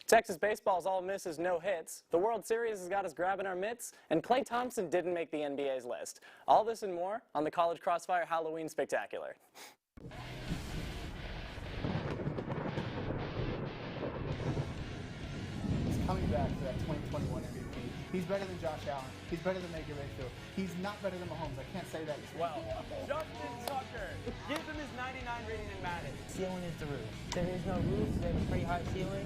Texas baseball's all misses, no hits. The World Series has got us grabbing our mitts, and Klay Thompson didn't make the NBA's list. All this and more on the College Crossfire Halloween Spectacular. He's coming back for that 2021 MVP. He's better than Josh Allen. He's better than Baker Mayfield. He's not better than Mahomes. I can't say that. Well, Justin Tucker gives him his 99 rating in Madden. Ceiling is the roof. There is no roof, so they have a pretty high ceiling.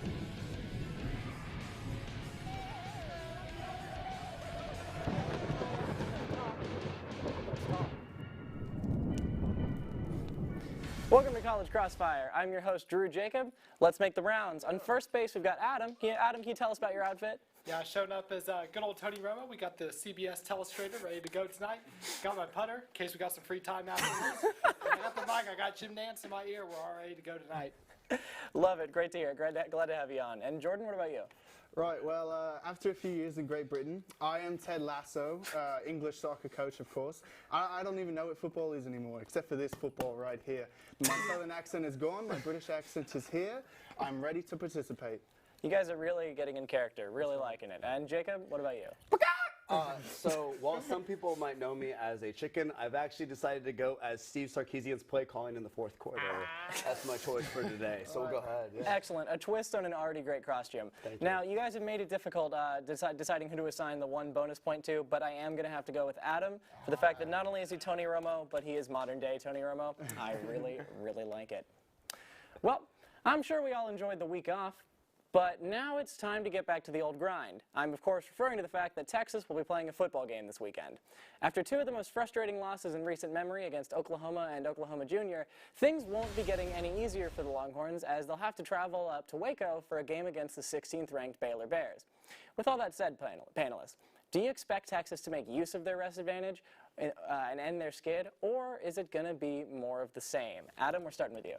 Welcome to College Crossfire. I'm your host, Drew Jacob. Let's make the rounds. On first base, we've got Adam. Adam, can you tell us about your outfit? Yeah, showing up as good old Tony Romo. We got the CBS telestrator ready to go tonight. Got my putter in case we got some free time afterwards. I got the mic. I got Jim Nance in my ear. We're all ready to go tonight. Love it. Great to hear. Glad to have you on. And Jordan, what about you? Right, well, after a few years in Great Britain, I am Ted Lasso, English soccer coach, of course. I don't even know what football is anymore, except for this football right here. My southern accent is gone, my British accent is here. I'm ready to participate. You guys are really getting in character, really liking it. And Jacob, what about you? So while some people might know me as a chicken, I've actually decided to go as Steve Sarkisian's play calling in the fourth quarter. That's my choice for today. So we'll go ahead. Yeah. Excellent. A twist on an already great costume. Thank Now, you guys have made it difficult deciding who to assign the one bonus point to, but I am going to have to go with Adam for the fact that not only is he Tony Romo, but he is modern day Tony Romo. I really, really like it. Well, I'm sure we all enjoyed the week off. But now it's time to get back to the old grind. I'm, of course, referring to the fact that Texas will be playing a football game this weekend. After two of the most frustrating losses in recent memory against Oklahoma and Oklahoma Junior, things won't be getting any easier for the Longhorns as they'll have to travel up to Waco for a game against the 16th-ranked Baylor Bears. With all that said, panelists, do you expect Texas to make use of their rest advantage and end their skid, or is it going to be more of the same? Adam, we're starting with you.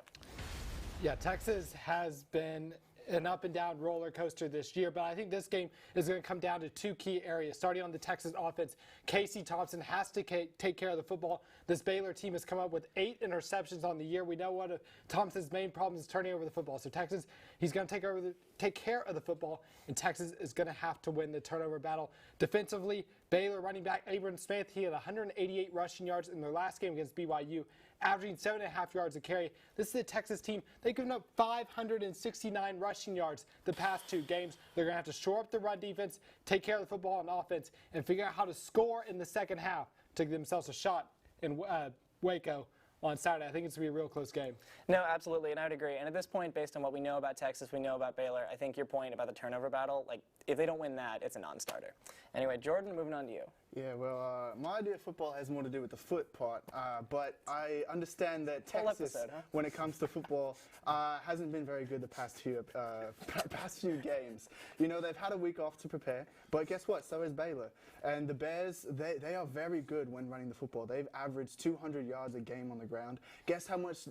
Yeah, Texas has been an up-and-down roller coaster this year, but I think this game is going to come down to two key areas. Starting on the Texas offense, Casey Thompson has to take care of the football. This Baylor team has come up with 8 interceptions on the year. We know one of Thompson's main problems is turning over the football. So Texas, he's going to take care of the football, and Texas is going to have to win the turnover battle. Defensively, Baylor running back Abram Smith, he had 188 rushing yards in their last game against BYU, averaging 7.5 yards a carry. This is a Texas team. They've given up 569 rushing yards the past 2 games. They're going to have to shore up the run defense, take care of the football on offense, and figure out how to score in the second half to give themselves a shot in Waco on Saturday. I think it's going to be a real close game. No, absolutely, and I would agree. And at this point, based on what we know about Texas, we know about Baylor, I think your point about the turnover battle, like, if they don't win that, it's a non-starter. Anyway, Jordan, moving on to you. Yeah, well, my idea of football has more to do with the foot part, but I understand that Texas, when it comes to football, hasn't been very good the past few games. You know, they've had a week off to prepare, but guess what? So is Baylor. And the Bears, they are very good when running the football. They've averaged 200 yards a game on the ground. Guess how much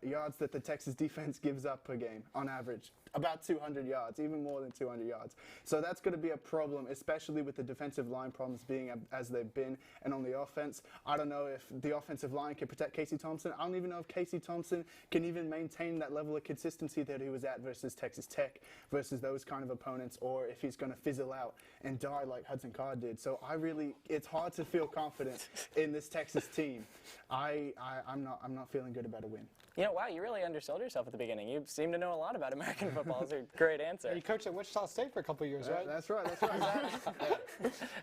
yards that the Texas defense gives up per game on average? About 200 yards, even more than 200 yards. So that's going to be a problem, especially with the defensive line problems being as they've been. And on the offense, I don't know if the offensive line can protect Casey Thompson. I don't even know if Casey Thompson can even maintain that level of consistency that he was at versus Texas Tech, versus those kind of opponents, or if he's going to fizzle out and die like Hudson Card did. So it's hard to feel confident in this Texas team. I'm not feeling good about a win. You know, wow, you really undersold yourself at the beginning. You seem to know a lot about American football. It's a great answer. You coached at Wichita State for a couple of years, right? That's right.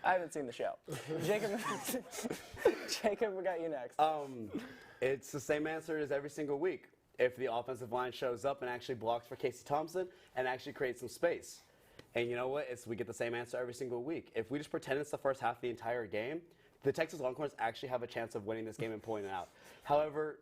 I haven't seen the show. Jacob, we got you next. It's the same answer as every single week. If the offensive line shows up and actually blocks for Casey Thompson and actually creates some space. And you know what? We get the same answer every single week. If we just pretend it's the first half of the entire game, the Texas Longhorns actually have a chance of winning this game and pulling it out. However,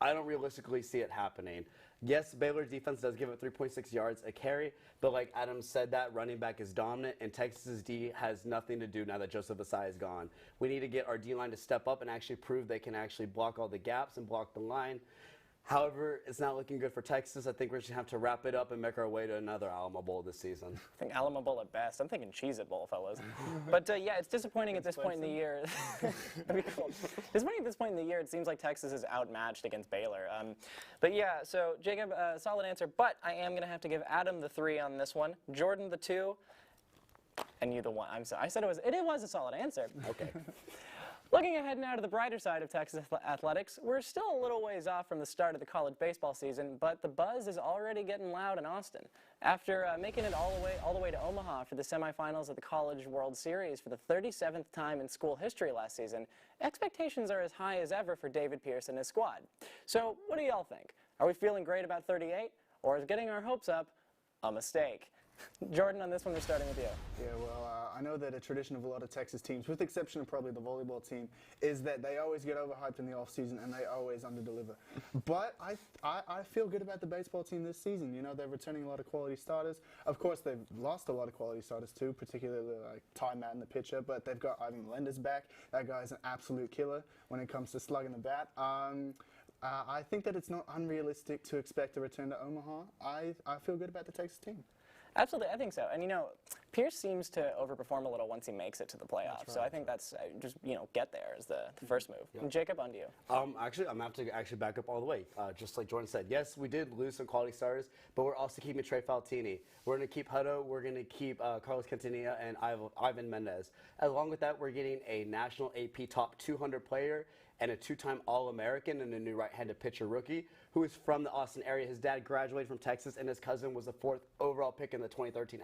I don't realistically see it happening. Yes, Baylor's defense does give up 3.6 yards a carry, but like Adam said, that running back is dominant, and Texas's D has nothing to do now that Joseph Asai is gone. We need to get our D-line to step up and actually prove they can actually block all the gaps and block the line. However, it's not looking good for Texas. I think we're just going to have to wrap it up and make our way to another Alamo Bowl this season. I think Alamo Bowl at best. I'm thinking Cheez-It Bowl, fellas. But yeah, it's disappointing at this point in the year. That'd be cool. Disappointing at this point in the year, it seems like Texas is outmatched against Baylor. But yeah, so Jacob, solid answer. But I am going to have to give Adam the 3 on this one, Jordan the 2, and you the 1. I'm sorry. I said it was a solid answer. Okay. Looking ahead now to the brighter side of Texas athletics, we're still a little ways off from the start of the college baseball season, but the buzz is already getting loud in Austin. After making it all the way to Omaha for the semifinals of the College World Series for the 37th time in school history last season, expectations are as high as ever for David Pierce and his squad. So what do y'all think? Are we feeling great about 38, or is getting our hopes up a mistake? Jordan, on this one, we're starting with you. Yeah, well, I know that a tradition of a lot of Texas teams, with the exception of probably the volleyball team, is that they always get overhyped in the offseason and they always underdeliver. But I feel good about the baseball team this season. You know, they're returning a lot of quality starters. Of course, they've lost a lot of quality starters too, particularly like Ty Madden, the pitcher, but they've got Ivan Melendez back. That guy's an absolute killer when it comes to slugging the bat. I think that it's not unrealistic to expect a return to Omaha. I feel good about the Texas team. Absolutely, I think so. And, you know, Pierce seems to overperform a little once he makes it to the playoffs. Right. So I think that's just, you know, get there is the first move. Yep. And Jacob, on to you. Actually, I'm going to have to back up all the way. Just like Jordan said, yes, we did lose some quality starters, but we're also keeping Trey Faltini. We're going to keep Hutto. We're going to keep Carlos Quintanilla and Ivan Mendez. Along with that, we're getting a national AP top 200 player and a 2-time All-American and a new right-handed pitcher rookie who is from the Austin area. His dad graduated from Texas, and his cousin was the 4th overall pick in the 2013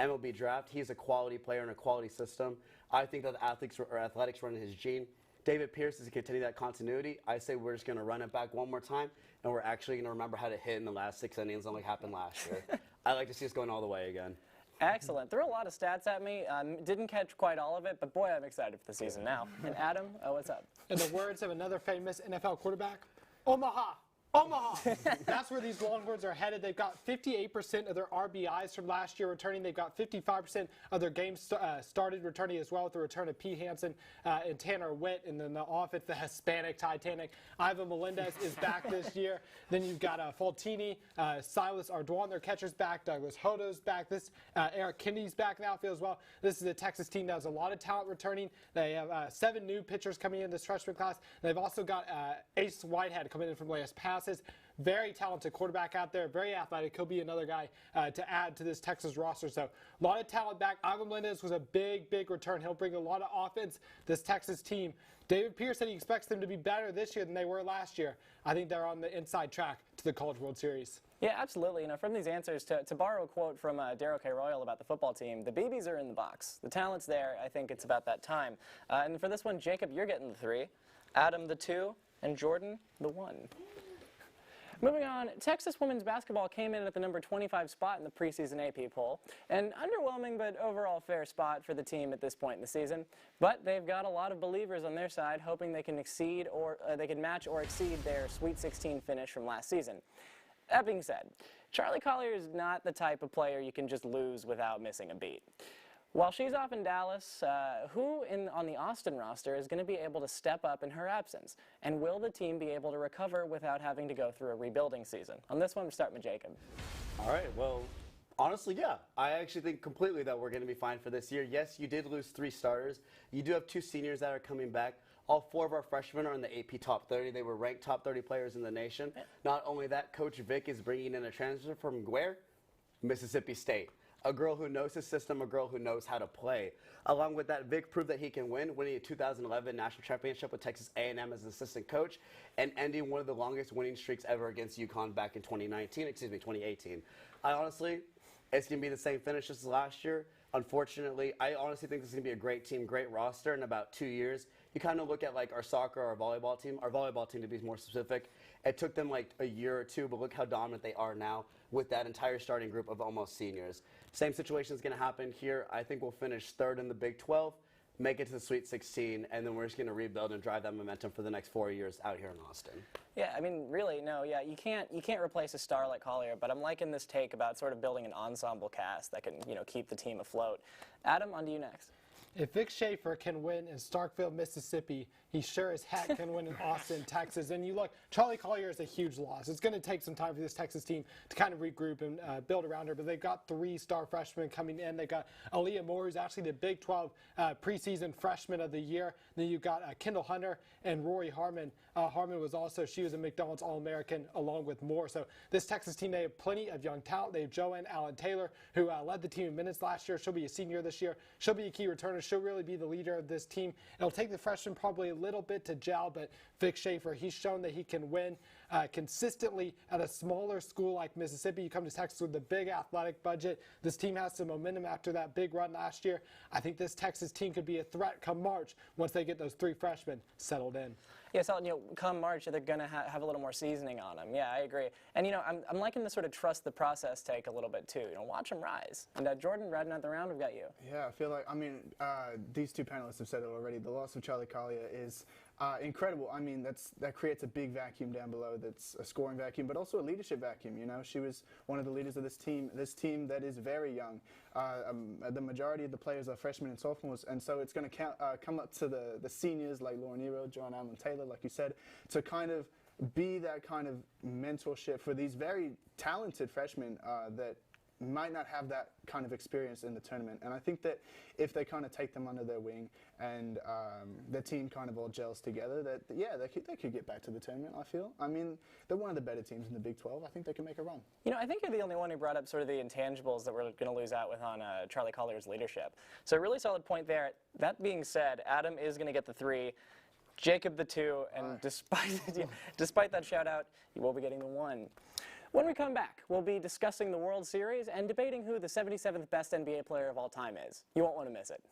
MLB draft. He's a quality player in a quality system. I think that the athletics run in his gene. David Pierce is to continue that continuity. I say we're just going to run it back one more time, and we're actually going to remember how to hit in the last 6 innings like happened last year. I like to see us going all the way again. Excellent. Threw a lot of stats at me. Didn't catch quite all of it, but boy, I'm excited for the season now. And Adam, what's up? In the words of another famous NFL quarterback, Omaha. Omaha. That's where these Longhorns are headed. They've got 58% of their RBIs from last year returning. They've got 55% of their games started returning as well, with the return of P. Hansen and Tanner Witt. And then the offense, the Hispanic Titanic, Ivan Melendez is back this year. Then you've got Faltini, Silas Ardoin, their catcher's back. Douglas Hodo's back. Eric Kindy's back in the outfield as well. This is a Texas team that has a lot of talent returning. They have 7 new pitchers coming in this freshman class. They've also got Ace Whitehead coming in from Las Passes. Very talented quarterback out there, very athletic. He'll be another guy to add to this Texas roster. So a lot of talent back. Ivan Melendez was a big return. He'll bring a lot of offense. This Texas team. David Pierce said he expects them to be better this year than they were last year. I think they're on the inside track to the College World Series. Yeah, absolutely. You know, from these answers, to borrow a quote from Darryl K. Royal about the football team, the BBs are in the box. The talent's there. I think it's about that time. And for this one, Jacob, you're getting the 3, Adam the 2, and Jordan the 1. Moving on, Texas women's basketball came in at the number 25 spot in the preseason AP poll. An underwhelming but overall fair spot for the team at this point in the season. But they've got a lot of believers on their side, hoping they can match or exceed their Sweet 16 finish from last season. That being said, Charlie Collier is not the type of player you can just lose without missing a beat. While she's off in Dallas, who on the Austin roster is going to be able to step up in her absence? And will the team be able to recover without having to go through a rebuilding season? On this one, we're starting with Jacob. All right, well, honestly, yeah. I actually think completely that we're going to be fine for this year. Yes, you did lose 3 starters. You do have 2 seniors that are coming back. All 4 of our freshmen are in the AP top 30. They were ranked top 30 players in the nation. Not only that, Coach Vic is bringing in a transfer from where? Mississippi State. A girl who knows his system, a girl who knows how to play. Along with that, Vic proved that he can win, winning a 2011 national championship with Texas A&M as an assistant coach, and ending one of the longest winning streaks ever against UConn back in 2018. It's going to be the same finish as last year. Unfortunately, I honestly think this is going to be a great team, great roster in about 2 years. You kind of look at like our soccer, our volleyball team to be more specific. It took them like a year or 2, but look how dominant they are now with that entire starting group of almost seniors. Same situation is going to happen here. I think we'll finish 3rd in the Big 12, make it to the Sweet 16, and then we're just going to rebuild and drive that momentum for the next 4 years out here in Austin. Yeah, I mean, really, no, yeah, you can't replace a star like Collier, but I'm liking this take about sort of building an ensemble cast that can, you know, keep the team afloat. Adam, on to you next. If Vic Schaefer can win in Starkville, Mississippi, he sure as heck can win in Austin, Texas. And you look, Charlie Collier is a huge loss. It's going to take some time for this Texas team to kind of regroup and build around her. But they've got 3 star freshmen coming in. They've got Aaliyah Moore, who's actually the Big 12 preseason freshman of the year. Then you've got Kendall Hunter and Rory Harmon. Harmon she was a McDonald's All-American along with Moore. So this Texas team, they have plenty of young talent. They have Joanne Allen Taylor, who led the team in minutes last year. She'll be a senior this year. She'll be a key returner. She'll really be the leader of this team. It'll take the freshman probably a little bit to gel, but Vic Schaefer, he's shown that he can win consistently at a smaller school like Mississippi. You come to Texas with a big athletic budget. This team has some momentum after that big run last year. I think this Texas team could be a threat come March once they get those 3 freshmen settled in. Yeah, so come March, they're going to have a little more seasoning on them. Yeah, I agree. And I'm liking the sort of trust the process take a little bit too. Watch them rise. And Jordan, riding out the round, we've got you. Yeah, I feel like these 2 panelists have said it already. The loss of Charlie Collier is incredible. I mean, that creates a big vacuum down below. That's a scoring vacuum, but also a leadership vacuum. She was one of the leaders of this team. This team that is very young. The majority of the players are freshmen and sophomores, and so it's going to come up to the seniors like Lauren Nero, Joanne Allen Taylor, like you said, to kind of be that kind of mentorship for these very talented freshmen that might not have that kind of experience in the tournament. And I think that if they kind of take them under their wing and the team kind of all gels together, that they could get back to the tournament, I feel. I mean, they're one of the better teams in the Big 12. I think they can make a run. I think you're the only one who brought up sort of the intangibles that we're going to lose out with on Charlie Collier's leadership. So a really solid point there. That being said, Adam is going to get the 3. Jacob the 2, and despite that shout out, you will be getting the 1. When we come back, we'll be discussing the World Series and debating who the 77th best NBA player of all time is. You won't want to miss it.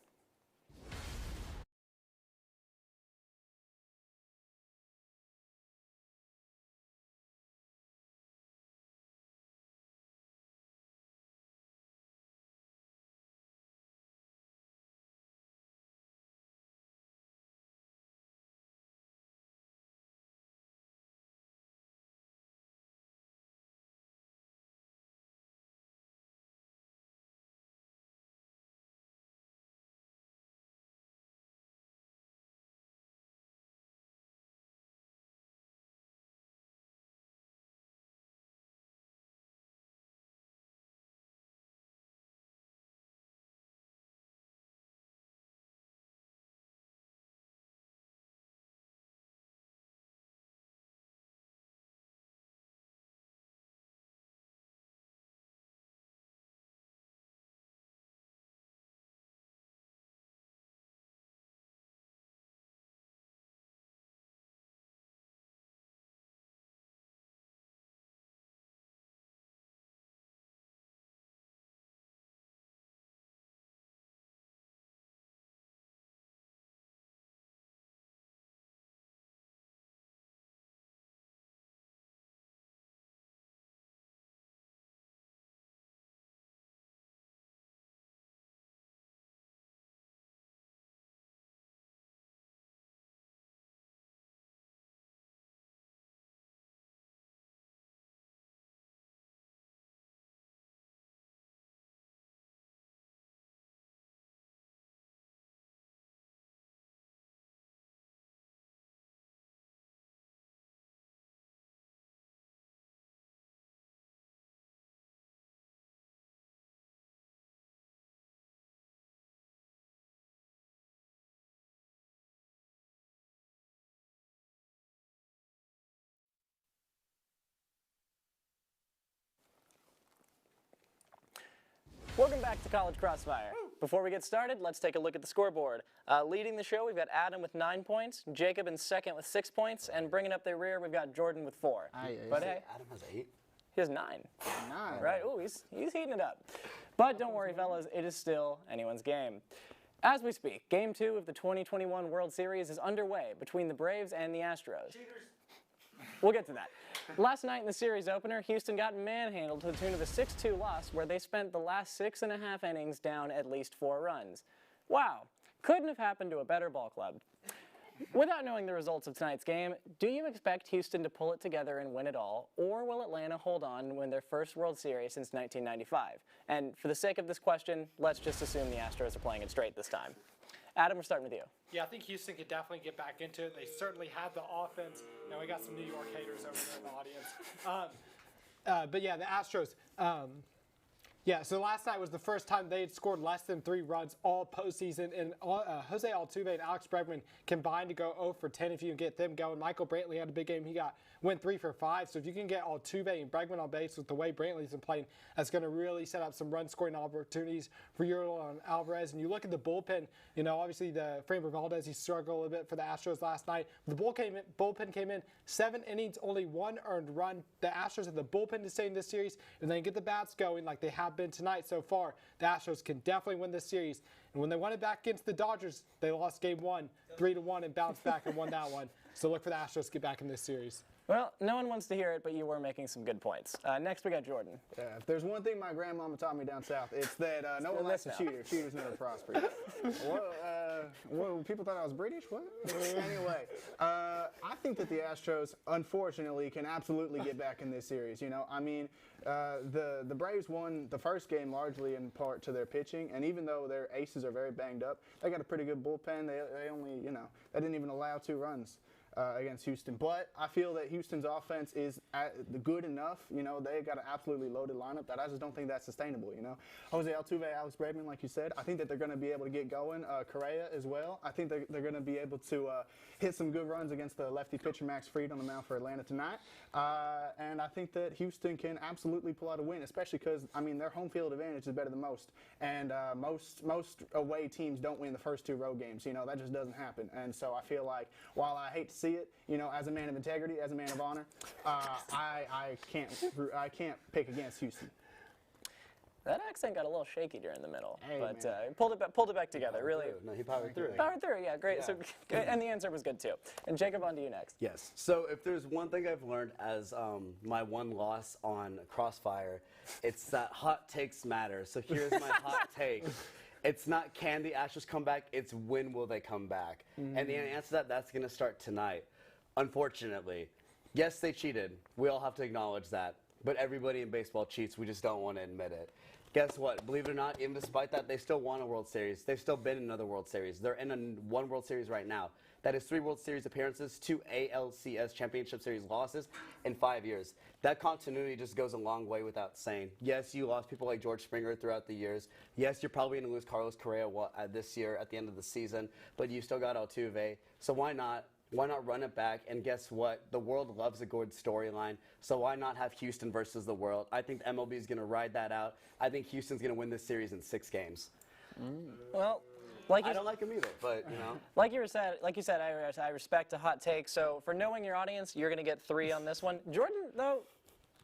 Welcome back to College Crossfire. Before we get started, let's take a look at the scoreboard. Leading the show, we've got Adam with 9 points, Jacob in second with 6 points, and bringing up the rear, we've got Jordan with 4. But hey, Adam has 8. he has 9. 9. Right? Ooh, he's heating it up. But don't worry, fellas, it is still anyone's game. As we speak, Game 2 of the 2021 World Series is underway between the Braves and the Astros. We'll get to that. Last night in the series opener, Houston got manhandled to the tune of a 6-2 loss where they spent the last 6.5 innings down at least 4 runs. Wow, couldn't have happened to a better ball club. Without knowing the results of tonight's game, do you expect Houston to pull it together and win it all, or will Atlanta hold on and win their first World Series since 1995? And for the sake of this question, let's just assume the Astros are playing it straight this time. Adam, we're starting with you. Yeah, I think Houston could definitely get back into it. They certainly have the offense. Now we got some New York haters over there in the audience. But yeah, the Astros. Yeah, so last night was the first time they had scored less than 3 runs all postseason, and Jose Altuve and Alex Bregman combined to go 0 for 10 if you can get them going. Michael Brantley had a big game. He went 3 for 5, so if you can get Altuve and Bregman on base with the way Brantley's been playing, that's going to really set up some run-scoring opportunities for Yordan Alvarez. And you look at the bullpen, you know, obviously the Framber Valdez, he struggled a little bit for the Astros last night. The bullpen came in 7 innings, only 1 earned run. The Astros have the bullpen to stay in this series, and then get the bats going like they have been tonight so far. The Astros can definitely win this series. And when they won it back against the Dodgers, they lost game 1, 3-1, and bounced back and won that one. So look for the Astros to get back in this series. Well, no one wants to hear it, but you were making some good points. Next, we got Jordan. Yeah, if there's one thing my grandmama taught me down south, it's that no one likes a cheater. Cheaters never prosper. Well, people thought I was British? What? Anyway, I think that the Astros, unfortunately, can absolutely get back in this series. You know, I mean, the Braves won the first game largely in part to their pitching, and even though their aces are very banged up, they got a pretty good bullpen. They only, you know, they didn't even allow 2 runs against Houston. But I feel that Houston's offense is good enough. You know, they got an absolutely loaded lineup that I just don't think that's sustainable, you know. Jose Altuve, Alex Bregman, like you said, I think that they're going to be able to get going. Correa as well. I think they're going to be able to hit some good runs against the lefty pitcher Max Fried on the mound for Atlanta tonight. And I think that Houston can absolutely pull out a win, especially because, I mean, their home field advantage is better than most. And most away teams don't win the first 2 road games. You know, that just doesn't happen. And so I feel like, while I hate to see it, you know, as a man of integrity, as a man of honor, I can't pick against Houston. That accent got a little shaky during the middle, but pulled it back together. Really, no, he powered through. Powered through, yeah, great. Yeah. So, and the answer was good too. And Jacob, on to you next. Yes. So if there's one thing I've learned as my one loss on Crossfire, it's that hot takes matter. So here's my hot take. It's not can the Astros come back, it's when will they come back. And the answer to that's going to start tonight. Unfortunately, yes, they cheated. We all have to acknowledge that. But everybody in baseball cheats. We just don't want to admit it. Guess what? Believe it or not, even despite that, they still won a World Series. They've still been in another World Series. They're in one World Series right now. That is 3 World Series appearances, 2 ALCS Championship Series losses in 5 years. That continuity just goes a long way without saying. Yes, you lost people like George Springer throughout the years. Yes, you're probably going to lose Carlos Correa this year at the end of the season, but you still got Altuve. So why not? Why not run it back? And guess what? The world loves a good storyline. So why not have Houston versus the world? I think MLB is going to ride that out. I think Houston's going to win this series in 6 games. Well, I don't like him either, but you know. Like you said, I respect a hot take. So for knowing your audience, you're going to get 3 on this one. Jordan, though,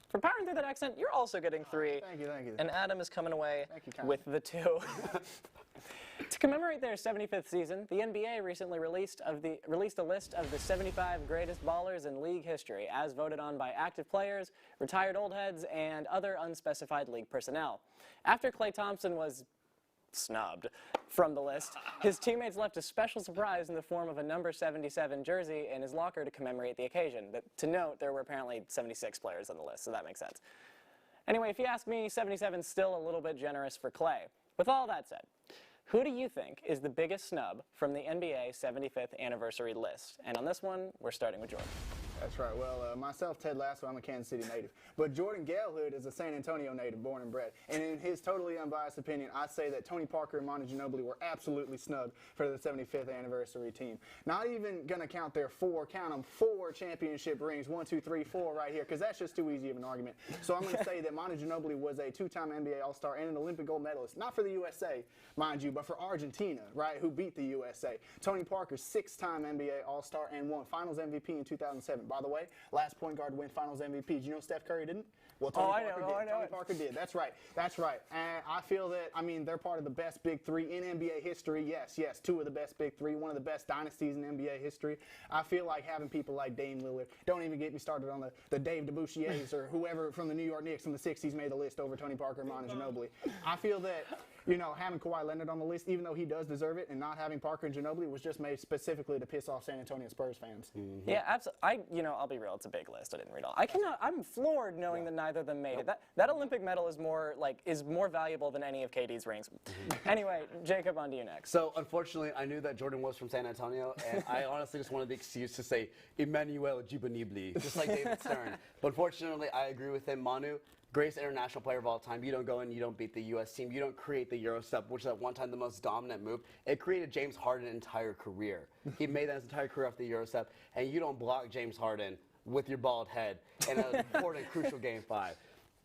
for powering through that accent, you're also getting 3. Thank you. And Adam is coming away with the 2. To commemorate their 75th season, the NBA recently released a list of the 75 greatest ballers in league history, as voted on by active players, retired old heads, and other unspecified league personnel. After Klay Thompson was snubbed from the list, his teammates left a special surprise in the form of a number 77 jersey in his locker to commemorate the occasion. But to note, there were apparently 76 players on the list, so that makes sense. Anyway, if you ask me, 77 is still a little bit generous for Klay. With all that said, who do you think is the biggest snub from the NBA 75th anniversary list? And on this one, we're starting with Jordan. That's right. Well, myself, Ted Lasso, I'm a Kansas City native. But Jordan Galehood is a San Antonio native, born and bred. And in his totally unbiased opinion, I say that Tony Parker and Manu Ginobili were absolutely snubbed for the 75th anniversary team. Not even going to count their 4 championship rings, 1, 2, 3, 4 right here, because that's just too easy of an argument. So I'm going to say that Manu Ginobili was a 2-time NBA All-Star and an Olympic gold medalist. Not for the USA, mind you, but for Argentina, right, who beat the USA. Tony Parker, 6-time NBA All-Star and won Finals MVP in 2007. By the way, last point guard to win Finals MVP. Did you know Steph Curry didn't? Well, Tony I Parker know, did. I know Tony it. Parker did. That's right. That's right. And I feel that, I mean, they're part of the best big three in NBA history. Yes, two of the best big three, one of the best dynasties in NBA history. I feel like having people like Dame Lillard, don't even get me started on the Dave DeBouchiers or whoever from the New York Knicks from the 60s made the list over Tony Parker and Manu Ginobili. I feel that, you know, having Kawhi Leonard on the list, even though he does deserve it, and not having Parker and Ginobili was just made specifically to piss off San Antonio Spurs fans. Mm-hmm. Yeah, absolutely. I'll be real. It's a big list. I didn't read all. I'm floored knowing that neither of them made it. That Olympic medal is more valuable than any of KD's rings. Anyway, Jacob, on to you next. So, unfortunately, I knew that Jordan was from San Antonio, and I honestly just wanted the excuse to say Emmanuel Djibanibli, just like David Stern. But unfortunately, I agree with him. Manu, greatest international player of all time. You don't go in, you don't beat the U.S. team. You don't create the Euro step, which is at one time the most dominant move. It created James Harden's entire career. He made that his entire career off the Euro step, and you don't block James Harden with your bald head in an important, crucial Game 5.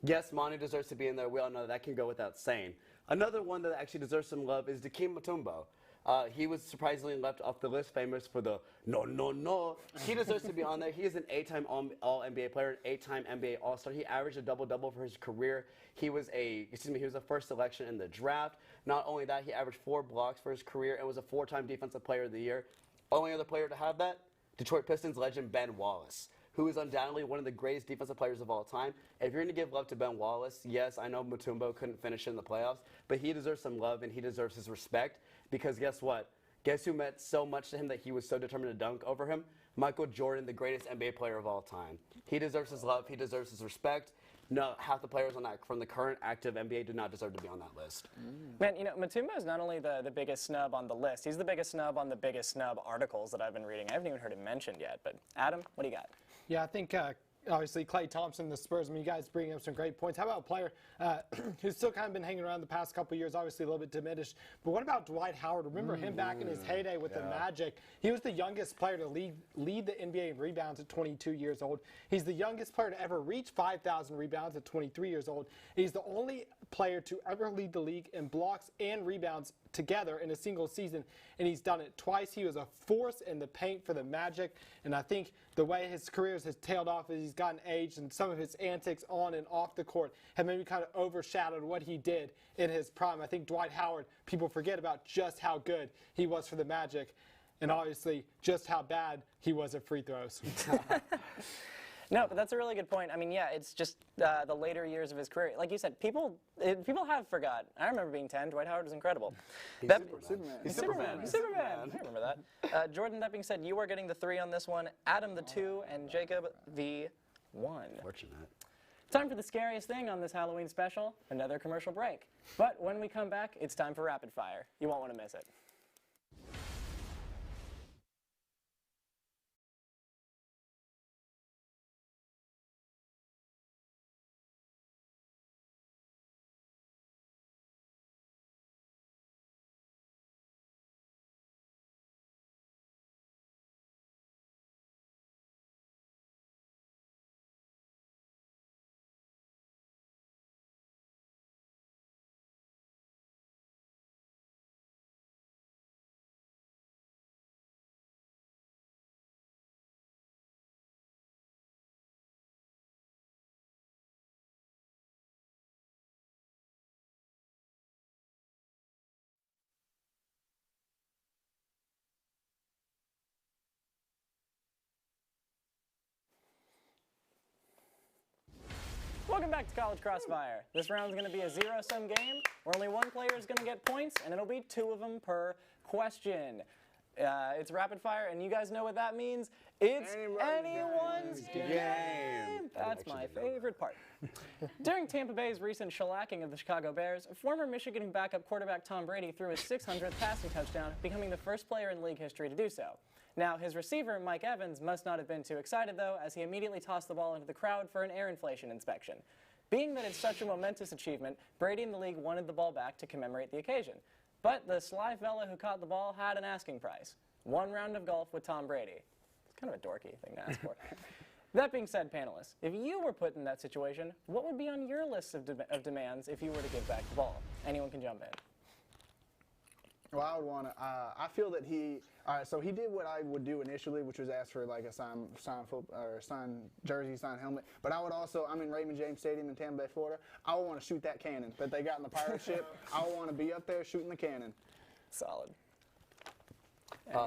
Yes, Manu deserves to be in there. We all know that can go without saying. Another one that actually deserves some love is Dikembe Mutombo. He was surprisingly left off the list, famous for the no. He deserves to be on there. He is an 8-time All-NBA player, an 8-time NBA All-Star. He averaged a double-double for his career. He was a first selection in the draft. Not only that, he averaged 4 blocks for his career and was a 4-time Defensive Player of the Year. Only other player to have that, Detroit Pistons legend Ben Wallace, who is undoubtedly one of the greatest defensive players of all time. If you're going to give love to Ben Wallace, yes, I know Mutombo couldn't finish in the playoffs, but he deserves some love and he deserves his respect because guess what? Guess who meant so much to him that he was so determined to dunk over him? Michael Jordan, the greatest NBA player of all time. He deserves his love. He deserves his respect. No, half the players on that from the current active NBA do not deserve to be on that list. Man, Mutombo is not only the biggest snub on the list, he's the biggest snub on the biggest snub articles that I've been reading. I haven't even heard him mentioned yet, but Adam, what do you got? Yeah, I think obviously Klay Thompson, the Spurs, I mean, you guys bring up some great points. How about a player who's still kind of been hanging around the past couple of years, obviously a little bit diminished, but what about Dwight Howard? Remember him back in his heyday with the Magic. He was the youngest player to lead the NBA in rebounds at 22 years old. He's the youngest player to ever reach 5,000 rebounds at 23 years old. He's the only player to ever lead the league in blocks and rebounds together in a single season, and he's done it twice. He was a force in the paint for the Magic, and I think the way his career has tailed off as he's gotten aged and some of his antics on and off the court have maybe kind of overshadowed what he did in his prime. I think Dwight Howard, people forget about just how good he was for the Magic, and obviously just how bad he was at free throws. No, but that's a really good point. I mean, yeah, it's just the later years of his career. Like you said, people have forgot. I remember being 10. Dwight Howard was incredible. He's Superman. He's Superman. I remember that. Jordan, that being said, you are getting the 3 on this one, Adam the 2, and Jacob the 1. Fortunate. Time for the scariest thing on this Halloween special, another commercial break. But when we come back, it's time for Rapid Fire. You won't want to miss it. Welcome back to College Crossfire. This round's going to be a zero-sum game where only one player is going to get points, and it'll be 2 of them per question. It's rapid fire, and you guys know what that means. It's anyone's game. That's my favorite part. During Tampa Bay's recent shellacking of the Chicago Bears, former Michigan backup quarterback Tom Brady threw his 600th passing touchdown, becoming the first player in league history to do so. Now, his receiver, Mike Evans, must not have been too excited, though, as he immediately tossed the ball into the crowd for an air inflation inspection. Being that it's such a momentous achievement, Brady and the league wanted the ball back to commemorate the occasion. But the sly fella who caught the ball had an asking price: 1 round of golf with Tom Brady. It's kind of a dorky thing to ask for. That being said, panelists, if you were put in that situation, what would be on your list of demands if you were to give back the ball? Anyone can jump in. Well, I would want to. I feel that so he did what I would do initially, which was ask for like a signed jersey, signed helmet. But I would also, I'm in Raymond James Stadium in Tampa Bay, Florida. I would want to shoot that cannon that they got in the pirate ship. I would want to be up there shooting the cannon. Solid.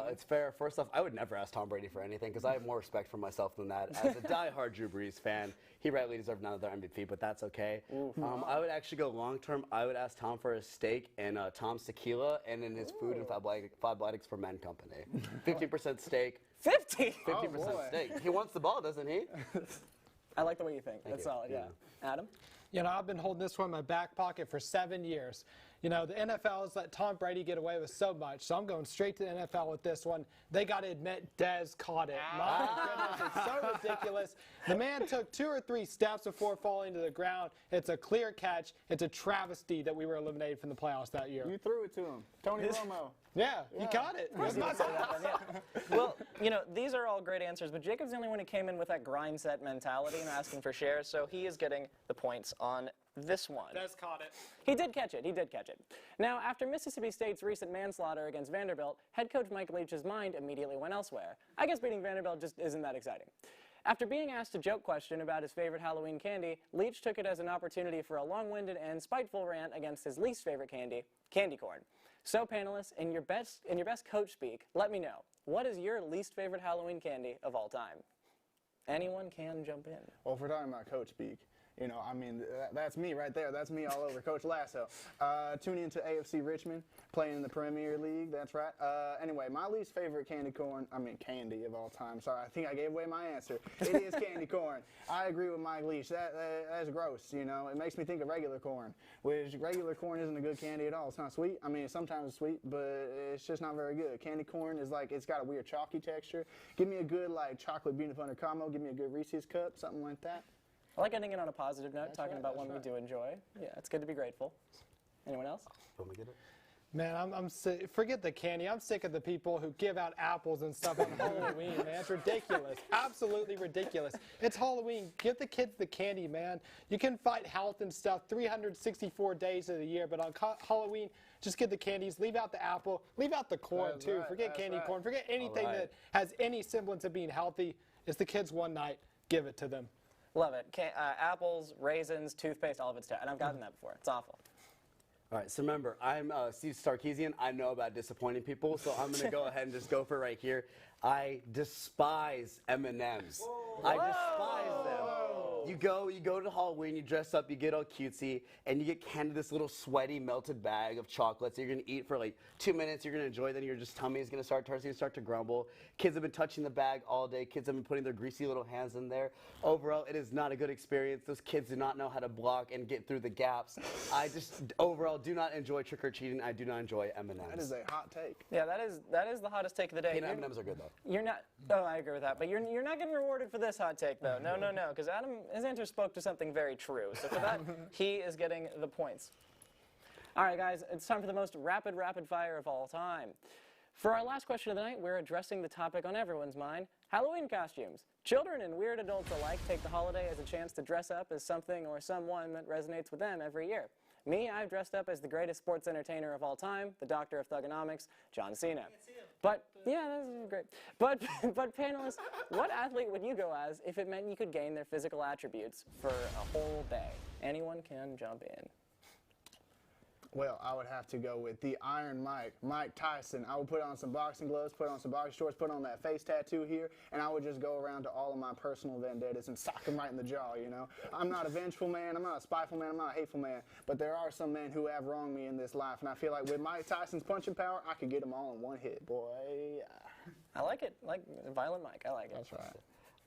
It's fair. First off, I would never ask Tom Brady for anything because I have more respect for myself than that. As a diehard Drew Brees fan, he rightly deserved another MVP, but that's okay. I would actually go long term. I would ask Tom for his steak in Tom's Tequila and in his Food and Fabletics for Men company. 50% steak. 50? 50% steak. He wants the ball, doesn't he? I like the way you think. Thank That's you. solid, yeah. Adam? You know, I've been holding this one in my back pocket for 7 years. You know, the NFL has let Tom Brady get away with so much, so I'm going straight to the NFL with this one. They got to admit, Dez caught it. My goodness, it's so ridiculous. The man took 2 or 3 steps before falling to the ground. It's a clear catch. It's a travesty that we were eliminated from the playoffs that year. You threw it to him, Tony Romo. Yeah, he caught it. Well, you know, these are all great answers, but Jacob's the only one who came in with that grind set mentality and asking for shares, so he is getting the points on this one. Dez caught it. He did catch it. He did catch it. Now, after Mississippi State's recent manslaughter against Vanderbilt, head coach Mike Leach's mind immediately went elsewhere. I guess beating Vanderbilt just isn't that exciting. After being asked a joke question about his favorite Halloween candy, Leach took it as an opportunity for a long-winded and spiteful rant against his least favorite candy, candy corn. So, panelists, in your best coach speak, let me know, what is your least favorite Halloween candy of all time? Anyone can jump in. Well, if we're talking about coach speak, you know, I mean, that's me right there. That's me all over Coach Lasso. Tune into AFC Richmond, playing in the Premier League. That's right. Anyway, my least favorite candy of all time. Sorry, I think I gave away my answer. It is candy corn. I agree with Mike Leach. That's gross, you know. It makes me think of regular corn, which regular corn isn't a good candy at all. It's not sweet. I mean, sometimes it's sweet, but it's just not very good. Candy corn is like, it's got a weird chalky texture. Give me a good, like, chocolate peanut butter caramel. Give me a good Reese's cup, something like that. I like ending it on a positive note, talking about one we do enjoy. Yeah, it's good to be grateful. Anyone else? Want me to get it? Man, I'm sick. Forget the candy. I'm sick of the people who give out apples and stuff on Halloween, man. It's ridiculous. Absolutely ridiculous. It's Halloween. Give the kids the candy, man. You can fight health and stuff 364 days of the year, but on Halloween, just get the candies. Leave out the apple. Leave out the corn, too. Right, Forget candy corn. Forget anything that has any semblance of being healthy. It's the kids one night. Give it to them. Love it. Apples, raisins, toothpaste, all of it's and I've gotten that before. It's awful. All right, so remember, I'm Steve Sarkeesian. I know about disappointing people, so I'm going to go ahead and just go for it right here. I despise M&Ms. I despise them. You go to Halloween, you dress up, you get all cutesy, and you get handed this little sweaty, melted bag of chocolates that you're going to eat for like 2 minutes. You're going to enjoy, then your tummy is going to start to grumble. Kids have been touching the bag all day. Kids have been putting their greasy little hands in there. Overall, it is not a good experience. Those kids do not know how to block and get through the gaps. I just overall do not enjoy trick-or-treating. I do not enjoy M&Ms. That is a hot take. Yeah, that is the hottest take of the day. Peanut M&Ms are good, though. You're not. Oh, I agree with that. But you're not getting rewarded for this hot take, though. No, because Adam, his answer spoke to something very true. So for that, he is getting the points. All right, guys, it's time for the most rapid fire of all time. For our last question of the night, we're addressing the topic on everyone's mind: Halloween costumes. Children and weird adults alike take the holiday as a chance to dress up as something or someone that resonates with them every year. Me, I've dressed up as the greatest sports entertainer of all time, the Doctor of Thugonomics, John Cena. But, yeah, that's great. But panelists, what athlete would you go as if it meant you could gain their physical attributes for a whole day? Anyone can jump in. Well, I would have to go with the Iron Mike Tyson. I would put on some boxing gloves, put on some boxing shorts, put on that face tattoo here, and I would just go around to all of my personal vendettas and sock them right in the jaw, you know. I'm not a vengeful man, I'm not a spiteful man, I'm not a hateful man, but there are some men who have wronged me in this life, and I feel like with Mike Tyson's punching power, I could get them all in one hit, boy. I like it. Like Violent Mike. I like it. That's right.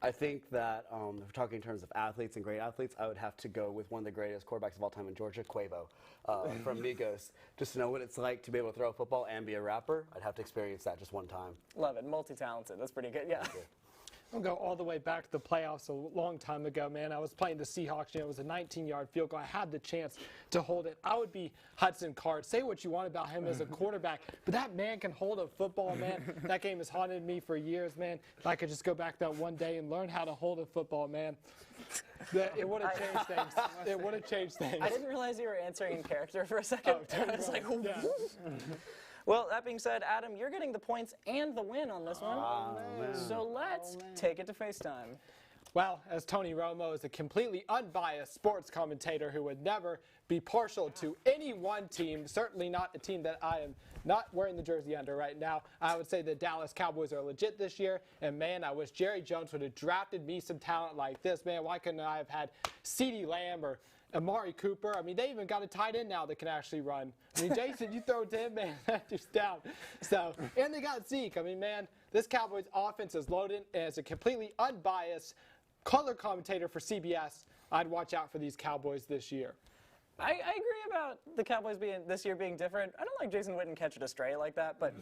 I think that if we're talking in terms of athletes and great athletes, I would have to go with one of the greatest quarterbacks of all time in Georgia, Quavo, from Migos. Just to know what it's like to be able to throw a football and be a rapper, I'd have to experience that just one time. Love it. Multi-talented. That's pretty good. Yeah. I'll go all the way back to the playoffs a long time ago, man. I was playing the Seahawks, and it was a 19-yard field goal. I had the chance to hold it. I would be Hudson Card. Say what you want about him as a quarterback, but that man can hold a football, man. That game has haunted me for years, man. If I could just go back that one day and learn how to hold a football, man. It would have changed things. It would have changed things. I didn't realize you were answering in character for a second. I was like, yeah. Well, that being said, Adam, you're getting the points and the win on this one. So let's take it to FaceTime. Well, as Tony Romo is a completely unbiased sports commentator who would never be partial to any one team, certainly not a team that I am not wearing the jersey under right now, I would say the Dallas Cowboys are legit this year. And man, I wish Jerry Jones would have drafted me some talent like this. Man, why couldn't I have had CeeDee Lamb or Amari Cooper? I mean, they even got a tight end now that can actually run. I mean, Jason, you throw it to him, man, that dude's down. So, and they got Zeke. I mean, man, this Cowboys offense is loaded, and as a completely unbiased color commentator for CBS, I'd watch out for these Cowboys this year. I agree about the Cowboys this year being different. I don't like Jason Witten catching a stray like that, but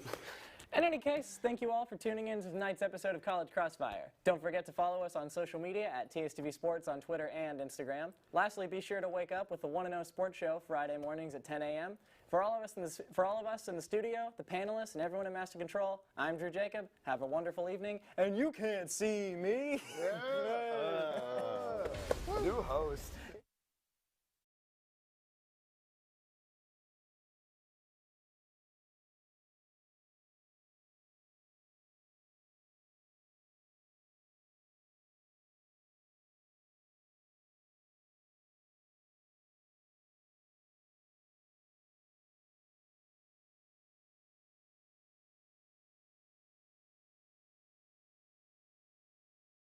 in any case, thank you all for tuning in to tonight's episode of College Crossfire. Don't forget to follow us on social media at TSTV Sports on Twitter and Instagram. Lastly, be sure to wake up with the 1-0 Sports Show Friday mornings at 10 a.m. For all of us in the studio, the panelists, and everyone in Master Control, I'm Drew Jacob. Have a wonderful evening, and you can't see me. New host.